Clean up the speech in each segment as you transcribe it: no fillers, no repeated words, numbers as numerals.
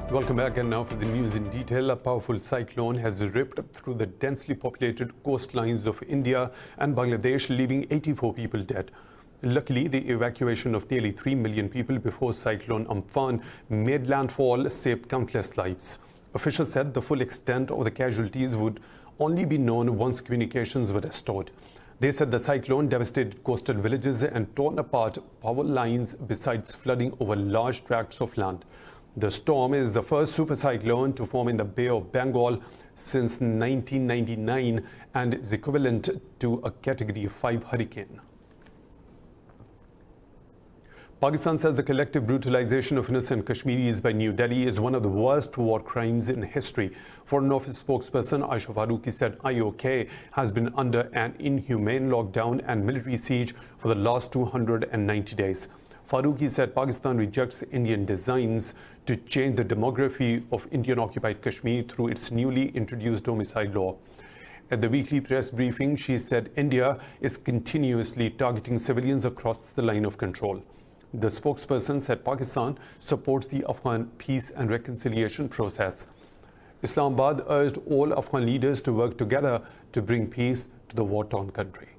Welcome back, and now for the news in detail. A powerful cyclone has ripped through the densely populated coastlines of India and Bangladesh, leaving 84 people dead. Luckily, the evacuation of nearly 3 million people before Cyclone Unfun made landfall saved countless lives. Officials said the full extent of the casualties would only be known once communications were restored. They said the cyclone devastated coastal villages and torn apart power lines, besides flooding over large tracts of land. The storm is the first supercyclone to form in the Bay of Bengal since 1999 and is equivalent to a Category 5 hurricane. Pakistan says the collective brutalization of innocent Kashmiris by New Delhi is one of the worst war crimes in history. Foreign Office spokesperson Aisha Faruqi said IOK has been under an inhumane lockdown and military siege for the last 290 days. Faruqi said Pakistan rejects Indian designs to change the demography of Indian-occupied Kashmir through its newly introduced domicile law. At the weekly press briefing, she said India is continuously targeting civilians across the line of control. The spokesperson said Pakistan supports the Afghan peace and reconciliation process. Islamabad urged all Afghan leaders to work together to bring peace to the war-torn country.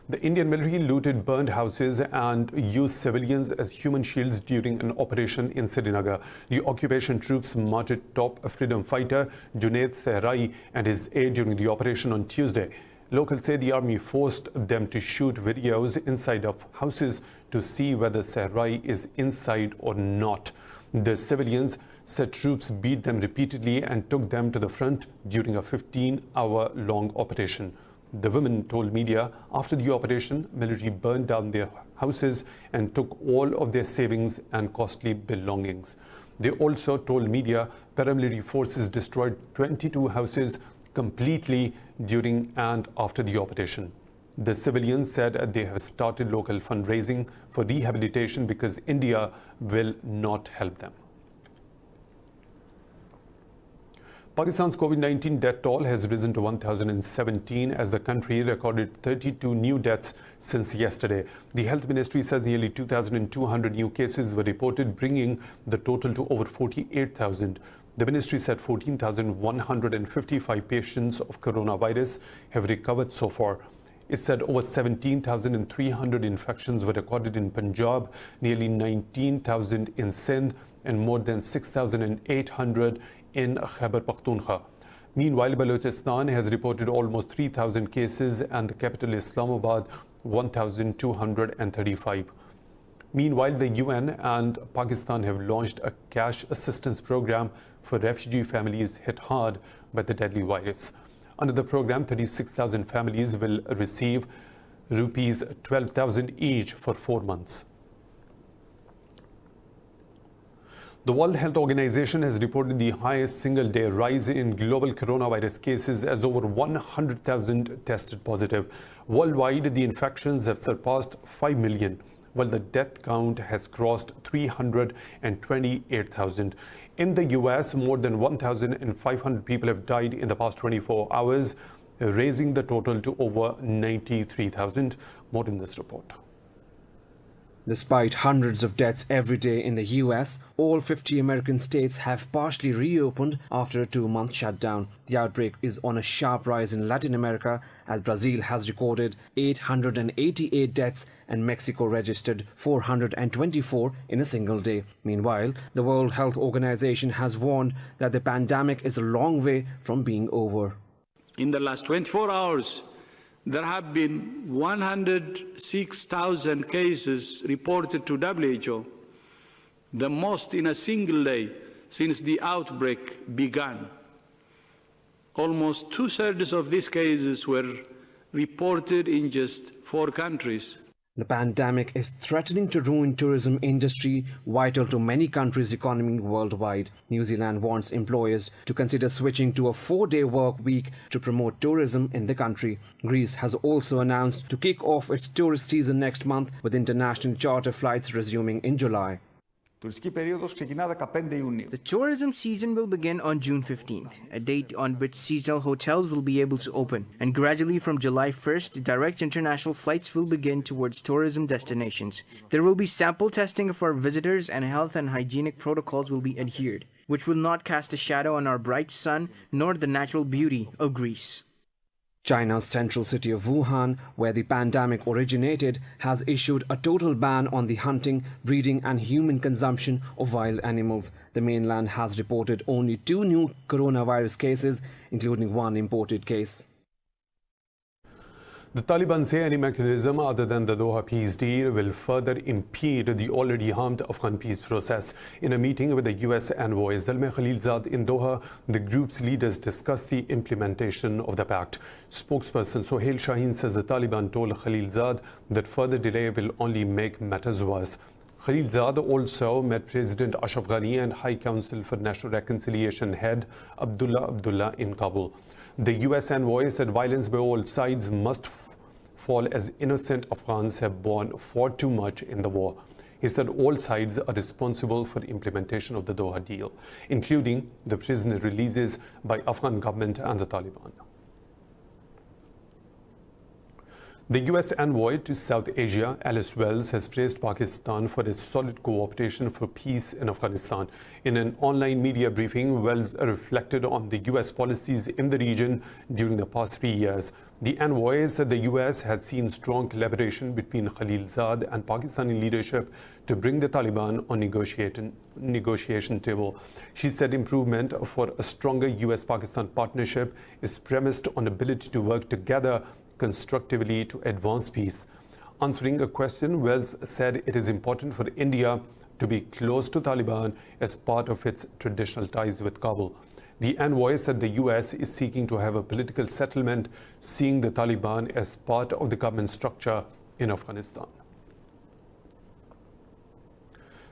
The Indian military looted burned houses and used civilians as human shields during an operation in Srinagar. The occupation troops martyred top freedom fighter Junaid Sehrai and his aide during the operation on Tuesday. Locals say the army forced them to shoot videos inside of houses to see whether Sehrai is inside or not. The civilians said troops beat them repeatedly and took them to the front during a 15-hour-long operation. The women told media after the operation, military burned down their houses and took all of their savings and costly belongings. They also told media paramilitary forces destroyed 22 houses completely during and after the operation. The civilians said they have started local fundraising for rehabilitation because India will not help them. Pakistan's COVID-19 death toll has risen to 1,017 as the country recorded 32 new deaths since yesterday. The health ministry says nearly 2,200 new cases were reported, bringing the total to over 48,000. The ministry said 14,155 patients of coronavirus have recovered so far. It said over 17,300 infections were recorded in Punjab, nearly 19,000 in Sindh, and more than 6,800 in Khyber Pakhtunkhwa. Meanwhile, Balochistan has reported almost 3,000 cases and the capital Islamabad 1,235. Meanwhile, the UN and Pakistan have launched a cash assistance program for refugee families hit hard by the deadly virus. Under the program, 36,000 families will receive rupees 12,000 each for 4 months. The World Health Organization has reported the highest single-day rise in global coronavirus cases as over 100,000 tested positive. Worldwide, the infections have surpassed 5 million, while the death count has crossed 328,000. In the US, more than 1,500 people have died in the past 24 hours, raising the total to over 93,000. More in this report. Despite hundreds of deaths every day in the US, all 50 American states have partially reopened after a 2-month shutdown. The outbreak is on a sharp rise in Latin America, as Brazil has recorded 888 deaths and Mexico registered 424 in a single day. Meanwhile, the World Health Organization has warned that the pandemic is a long way from being over. In the last 24 hours, there have been 106,000 cases reported to WHO, the most in a single day since the outbreak began. Almost 2/3 of these cases were reported in just 4 countries. The pandemic is threatening to ruin tourism industry vital to many countries' economy worldwide. New Zealand wants employers to consider switching to a 4-day work week to promote tourism in the country. Greece has also announced to kick off its tourist season next month, with international charter flights resuming in July. Τουριστική περίοδος ξεκινά 15 Ιουνίου. The tourism season will begin on June 15th, a date on which seasonal hotels will be able to open. And gradually from July 1st, direct international flights will begin towards tourism destinations. There will be sample testing for visitors and health and hygienic protocols will be adhered, which will not cast a shadow on our bright sun nor the natural beauty of Greece. China's central city of Wuhan, where the pandemic originated, has issued a total ban on the hunting, breeding and human consumption of wild animals. The mainland has reported only 2 new coronavirus cases, including one imported case. The Taliban say any mechanism other than the Doha peace deal will further impede the already harmed Afghan peace process. In a meeting with the US envoy Zalmay Khalilzad in Doha, the group's leaders discussed the implementation of the pact. Spokesperson Sohail Shaheen says the Taliban told Khalilzad that further delay will only make matters worse. Khalilzad also met President Ashraf Ghani and High Council for National Reconciliation head Abdullah in Kabul. The US envoy said violence by all sides must fall as innocent Afghans have borne far too much in the war. He said all sides are responsible for the implementation of the Doha deal, including the prisoner releases by Afghan government and the Taliban. The US envoy to South Asia, Alice Wells, has praised Pakistan for its solid cooperation for peace in Afghanistan. In an online media briefing, Wells reflected on the US policies in the region during the past 3 years. The envoy said the US has seen strong collaboration between Khalilzad and Pakistani leadership to bring the Taliban on negotiation table. She said improvement for a stronger US-Pakistan partnership is premised on ability to work together constructively to advance peace. Answering a question, Wells said it is important for India to be close to Taliban as part of its traditional ties with Kabul. The envoy said the US is seeking to have a political settlement, seeing the Taliban as part of the government structure in Afghanistan.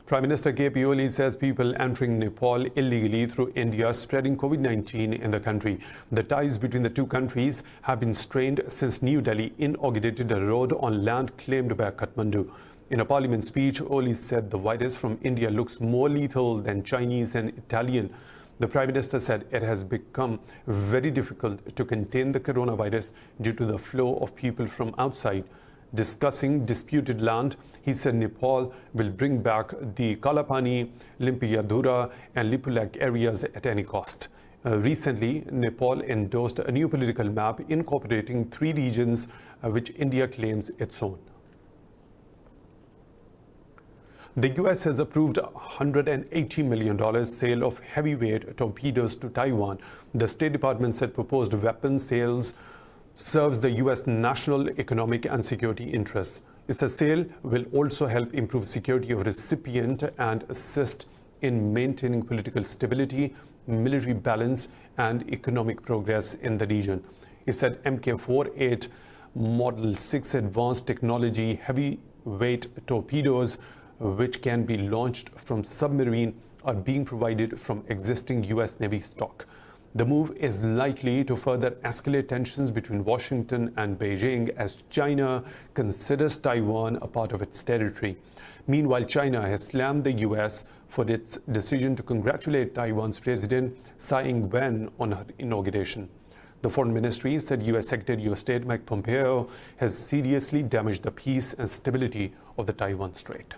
Prime Minister KP Oli says people entering Nepal illegally through India spreading COVID-19 in the country. The ties between the two countries have been strained since New Delhi inaugurated a road on land claimed by Kathmandu. In a parliament speech, Oli said the virus from India looks more lethal than Chinese and Italian. The Prime Minister said it has become very difficult to contain the coronavirus due to the flow of people from outside. Discussing disputed land, he said Nepal will bring back the Kalapani, Limpiyadhura and Lipulek areas at any cost. Recently, Nepal endorsed a new political map incorporating 3 regions which India claims its own. The US has approved $180 million sale of heavyweight torpedoes to Taiwan. The State Department said proposed weapons sales serves the US national economic and security interests. Its sale will also help improve security of recipient and assist in maintaining political stability, military balance and economic progress in the region. He said Mk48 Model 6 advanced technology heavyweight torpedoes which can be launched from submarine are being provided from existing US Navy stock. The move is likely to further escalate tensions between Washington and Beijing as China considers Taiwan a part of its territory. Meanwhile, China has slammed the US for its decision to congratulate Taiwan's President Tsai Ing-wen on her inauguration. The Foreign Ministry said US Secretary of State Mike Pompeo has seriously damaged the peace and stability of the Taiwan Strait.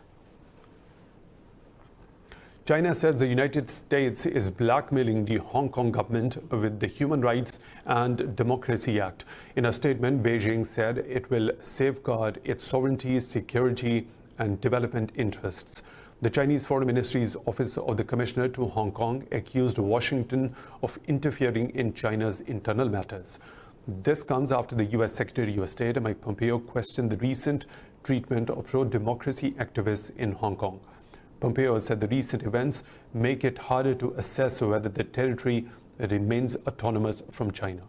China says the United States is blackmailing the Hong Kong government with the Human Rights and Democracy Act. In a statement, Beijing said it will safeguard its sovereignty, security, and development interests. The Chinese Foreign Ministry's Office of the Commissioner to Hong Kong accused Washington of interfering in China's internal matters. This comes after the US Secretary of State Mike Pompeo questioned the recent treatment of pro-democracy activists in Hong Kong. Pompeo said the recent events make it harder to assess whether the territory remains autonomous from China.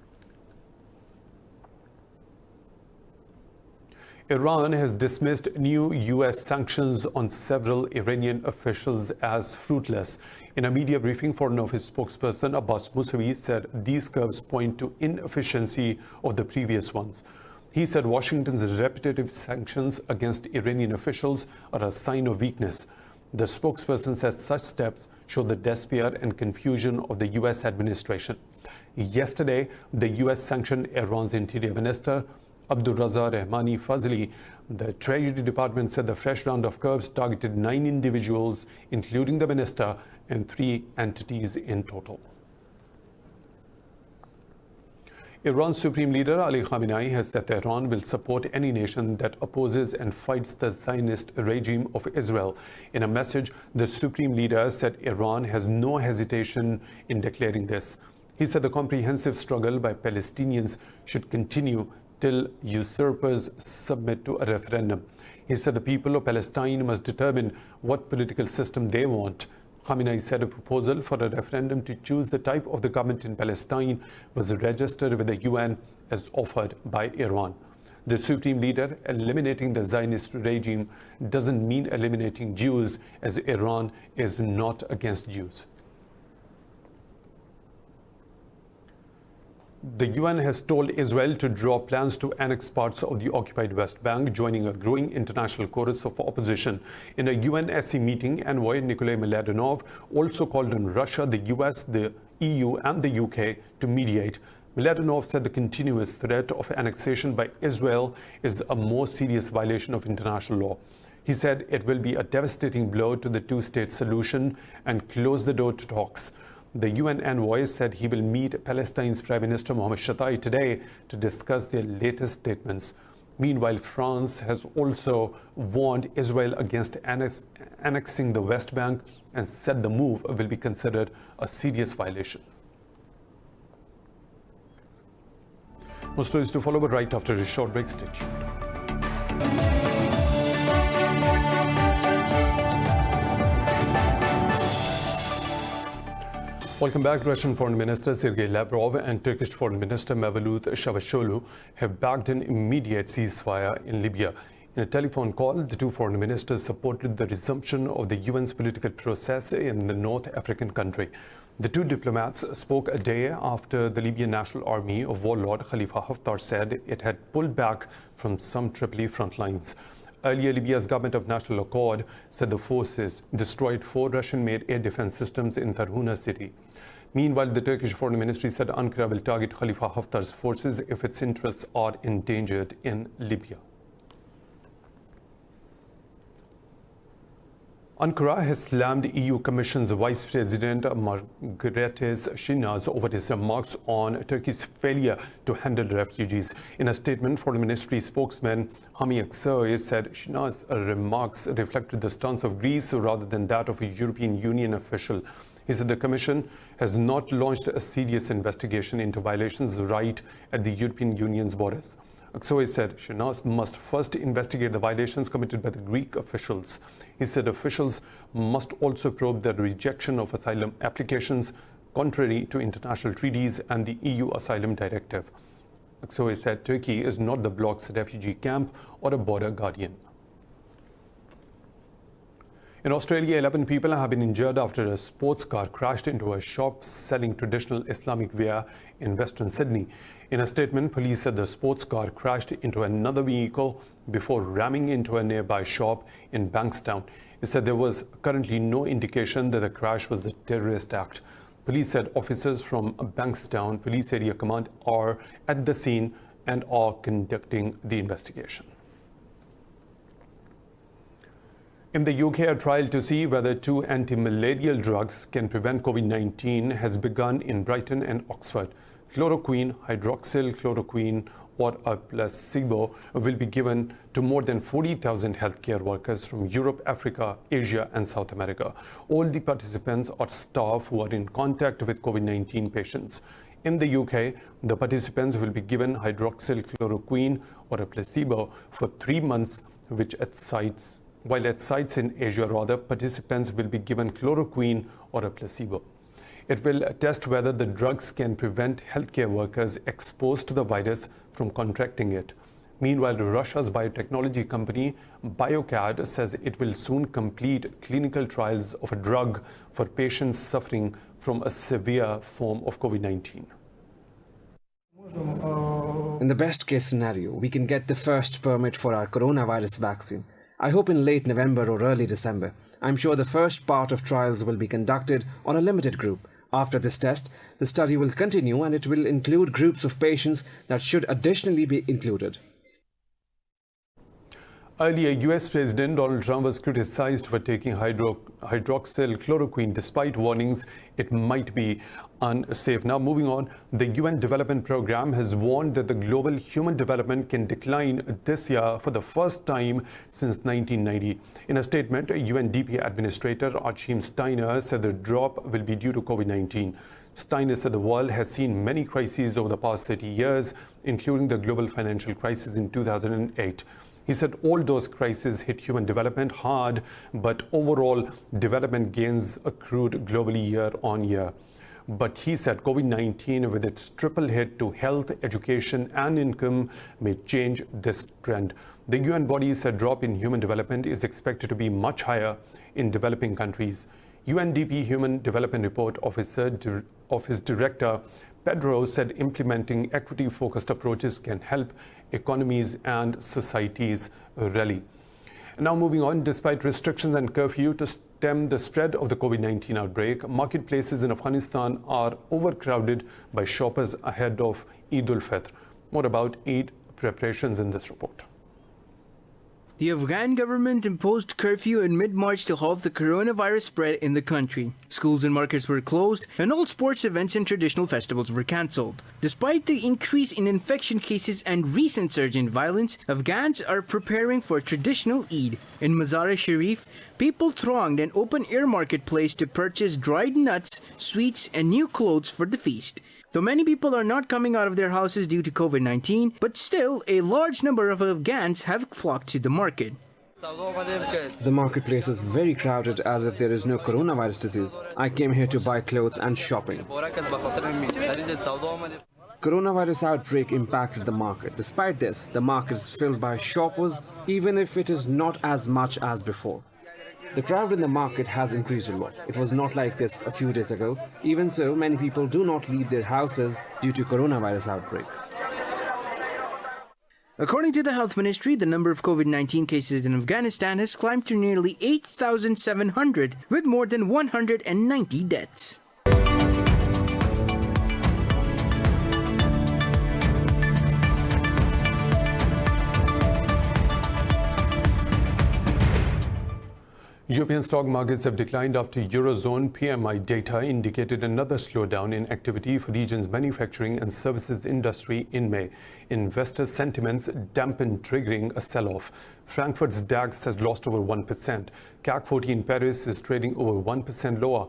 Iran has dismissed new US sanctions on several Iranian officials as fruitless. In a media briefing, Foreign Office spokesperson Abbas Musavi said these curves point to inefficiency of the previous ones. He said Washington's repetitive sanctions against Iranian officials are a sign of weakness. The spokesperson said such steps show the despair and confusion of the U.S. administration. Yesterday, the U.S. sanctioned Iran's Interior Minister, Abdulraza Rahmani Fazli. The Treasury Department said the fresh round of curbs targeted 9 individuals, including the minister, and 3 entities in total. Iran's Supreme Leader Ali Khamenei has said that Iran will support any nation that opposes and fights the Zionist regime of Israel. In a message, the Supreme Leader said Iran has no hesitation in declaring this. He said the comprehensive struggle by Palestinians should continue till usurpers submit to a referendum. He said the people of Palestine must determine what political system they want. Khamenei said a proposal for a referendum to choose the type of the government in Palestine was registered with the UN as offered by Iran. The Supreme Leader eliminating the Zionist regime doesn't mean eliminating Jews, as Iran is not against Jews. The UN has told Israel to drop plans to annex parts of the occupied West Bank, joining a growing international chorus of opposition. In a UNSC meeting, envoy Nikolai Mladenov also called on Russia, the US, the EU and the UK to mediate. Mladenov said the continuous threat of annexation by Israel is a more serious violation of international law. He said it will be a devastating blow to the two-state solution and close the door to talks. The UN envoy said he will meet Palestine's Prime Minister Mohammed Shatai today to discuss their latest statements. Meanwhile, France has also warned Israel against annexing the West Bank and said the move will be considered a serious violation. More stories to follow, but right after a short break. Stay tuned. Welcome back. Russian Foreign Minister Sergei Lavrov and Turkish Foreign Minister Mevlut Cavusoglu have backed an immediate ceasefire in Libya. In a telephone call, the two foreign ministers supported the resumption of the UN's political process in the North African country. The two diplomats spoke a day after the Libyan National Army of warlord Khalifa Haftar said it had pulled back from some Tripoli front lines. Earlier, Libya's government of national accord said the forces destroyed 4 Russian-made air defense systems in Tarhuna city. Meanwhile, the Turkish Foreign Ministry said Ankara will target Khalifa Haftar's forces if its interests are endangered in Libya. Ankara has slammed EU Commission's Vice President Margaritis Schinas over his remarks on Turkey's failure to handle refugees. In a statement, Foreign Ministry spokesman Hami Aksoy said Schinas' remarks reflected the stance of Greece rather than that of a European Union official. He said the Commission has not launched a serious investigation into violations right at the European Union's borders. Aksoy said Schinas must first investigate the violations committed by the Greek officials. He said officials must also probe the rejection of asylum applications contrary to international treaties and the EU Asylum Directive. Aksoy said Turkey is not the bloc's refugee camp or a border guardian. In Australia, 11 people have been injured after a sports car crashed into a shop selling traditional Islamic wear in Western Sydney. In a statement, police said the sports car crashed into another vehicle before ramming into a nearby shop in Bankstown. It said there was currently no indication that the crash was a terrorist act. Police said officers from Bankstown Police Area Command are at the scene and are conducting the investigation. In the UK, a trial to see whether 2 antimalarial drugs can prevent COVID-19 has begun in Brighton and Oxford. Chloroquine, hydroxychloroquine, or a placebo will be given to more than 40,000 healthcare workers from Europe, Africa, Asia, and South America. All the participants are staff who are in contact with COVID-19 patients. In the UK, the participants will be given hydroxychloroquine or a placebo for 3 months, while at sites in Asia, participants will be given chloroquine or a placebo. It will test whether the drugs can prevent healthcare workers exposed to the virus from contracting it. Meanwhile, Russia's biotechnology company BioCAD says it will soon complete clinical trials of a drug for patients suffering from a severe form of COVID-19. In the best case scenario, we can get the first permit for our coronavirus vaccine. I hope in late November or early December. I'm sure the first part of trials will be conducted on a limited group. After this test, the study will continue and it will include groups of patients that should additionally be included. Earlier, US President Donald Trump was criticized for taking hydroxychloroquine despite warnings it might be unsafe. Now, moving on, the UN Development Programme has warned that the global human development can decline this year for the first time since 1990. In a statement, UNDP Administrator Achim Steiner said the drop will be due to COVID-19. Steiner said the world has seen many crises over the past 30 years, including the global financial crisis in 2008. He said all those crises hit human development hard, but overall development gains accrued globally year on year. But he said COVID-19, with its triple hit to health, education and income, may change this trend. The UN body said drop in human development is expected to be much higher in developing countries. UNDP Human Development Report Office Director Pedro said implementing equity-focused approaches can help economies and societies rally. Now moving on, despite restrictions and curfew to stem the spread of the COVID-19 outbreak, marketplaces in Afghanistan are overcrowded by shoppers ahead of Eid al-Fitr. More about Eid preparations in this report. The Afghan government imposed curfew in mid-March to halt the coronavirus spread in the country. Schools and markets were closed, and all sports events and traditional festivals were cancelled. Despite the increase in infection cases and recent surge in violence, Afghans are preparing for traditional Eid. In Mazar-e-Sharif, people thronged an open-air marketplace to purchase dried nuts, sweets, and new clothes for the feast. Though many people are not coming out of their houses due to COVID-19, but still a large number of Afghans have flocked to the market. The marketplace is very crowded as if there is no coronavirus disease. I came here to buy clothes and shopping. Coronavirus outbreak impacted the market. Despite this, the market is filled by shoppers, even if it is not as much as before. The crowd in the market has increased a lot. It was not like this a few days ago. Even so, many people do not leave their houses due to coronavirus outbreak. According to the Health Ministry, the number of COVID-19 cases in Afghanistan has climbed to nearly 8,700, with more than 190 deaths. European stock markets have declined after Eurozone PMI data indicated another slowdown in activity for region's manufacturing and services industry in May. Investor sentiments dampened, triggering a sell-off. Frankfurt's DAX has lost over 1%. CAC 40 in Paris is trading over 1% lower.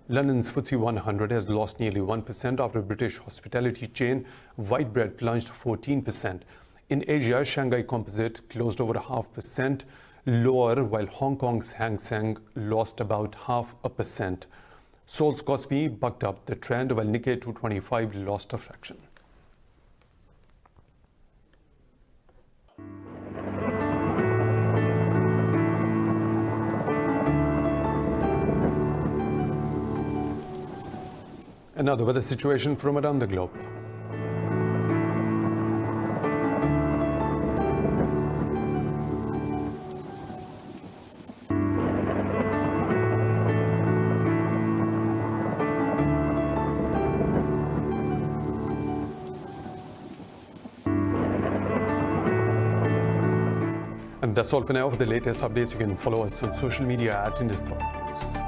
London's FTSE 100 has lost nearly 1% after British hospitality chain Whitebread plunged 14%. In Asia, Shanghai Composite closed over 0.5% lower, while Hong Kong's Hang Seng lost about 0.5%. Seoul's Kospi bucked up the trend, while Nikkei 225 lost a fraction. And now the weather situation from around the globe. And that's all for now. For the latest updates, you can follow us on social media at Indus Special.